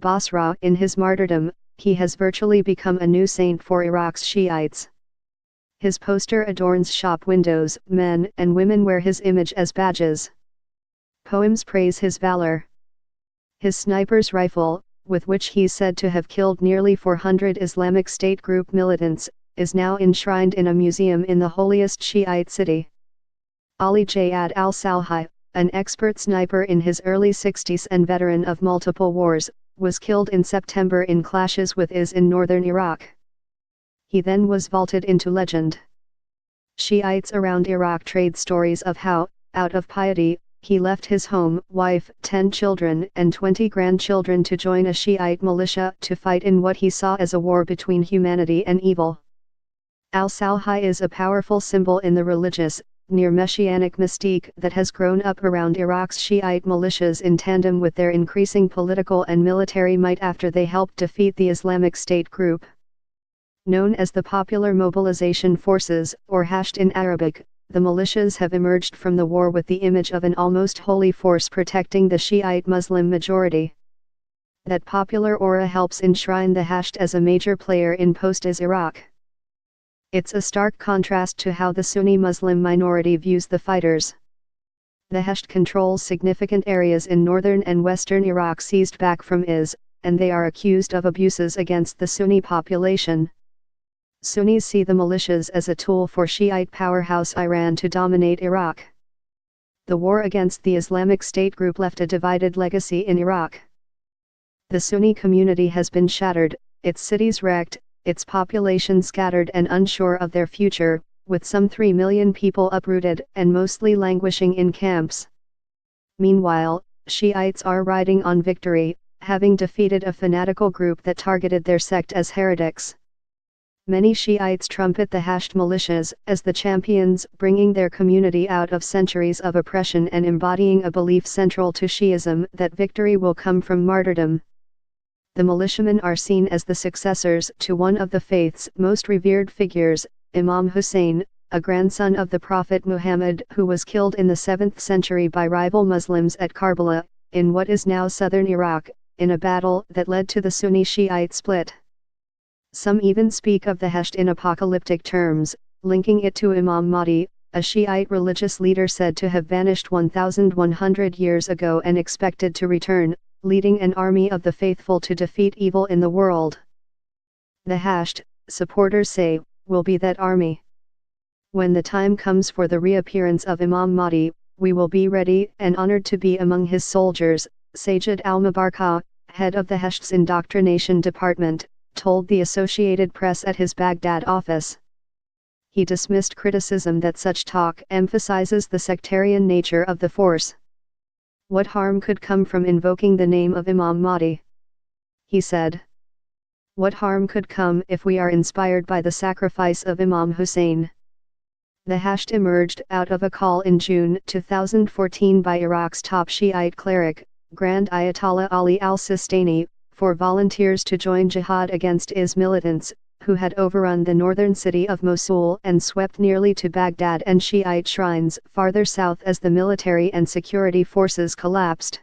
Basra. In his martyrdom, he has virtually become a new saint for Iraq's Shiites. His poster adorns shop windows, men and women wear his image as badges. Poems praise his valor. His sniper's rifle, with which he's said to have killed nearly 400 Islamic State group militants, is now enshrined in a museum in the holiest Shiite city. Ali Jayad al-Salhi, an expert sniper in his early 60s and veteran of multiple wars, was killed in September in clashes with IS in northern Iraq. He then was vaulted into legend. Shiites around Iraq trade stories of how, out of piety, he left his home, wife, 10 children and 20 grandchildren to join a Shiite militia to fight in what he saw as a war between humanity and evil. Al-Salhi is a powerful symbol in the religious, near-messianic mystique that has grown up around Iraq's Shiite militias in tandem with their increasing political and military might after they helped defeat the Islamic State group. Known as the Popular Mobilization Forces, or Hasht in Arabic, the militias have emerged from the war with the image of an almost holy force protecting the Shiite Muslim majority. That popular aura helps enshrine the Hasht as a major player in post-IS Iraq. It's a stark contrast to how the Sunni Muslim minority views the fighters. The Hasht controls significant areas in northern and western Iraq seized back from IS, and they are accused of abuses against the Sunni population. Sunnis see the militias as a tool for Shiite powerhouse Iran to dominate Iraq. The war against the Islamic State group left a divided legacy in Iraq. The Sunni community has been shattered, its cities wrecked, its population scattered and unsure of their future, with some 3 million people uprooted and mostly languishing in camps. Meanwhile, Shiites are riding on victory, having defeated a fanatical group that targeted their sect as heretics. Many Shiites trumpet the Hasht militias as the champions, bringing their community out of centuries of oppression and embodying a belief central to Shiism that victory will come from martyrdom. The militiamen are seen as the successors to one of the faith's most revered figures, Imam Hussein, a grandson of the Prophet Muhammad who was killed in the 7th century by rival Muslims at Karbala, in what is now southern Iraq, in a battle that led to the Sunni-Shiite split. Some even speak of the Hasht in apocalyptic terms, linking it to Imam Mahdi, a Shiite religious leader said to have vanished 1,100 years ago and expected to return, leading an army of the faithful to defeat evil in the world. The Hasht, supporters say, will be that army. When the time comes for the reappearance of Imam Mahdi, we will be ready and honored to be among his soldiers, Sajid al-Mubarka, head of the Hasht's indoctrination department, told the Associated Press at his Baghdad office. He dismissed criticism that such talk emphasizes the sectarian nature of the force. What harm could come from invoking the name of Imam Mahdi? He said. What harm could come if we are inspired by the sacrifice of Imam Hussein? The Hasht emerged out of a call in June 2014 by Iraq's top Shiite cleric, Grand Ayatollah Ali al-Sistani, for volunteers to join jihad against IS militants, who had overrun the northern city of Mosul and swept nearly to Baghdad and Shiite shrines farther south as the military and security forces collapsed.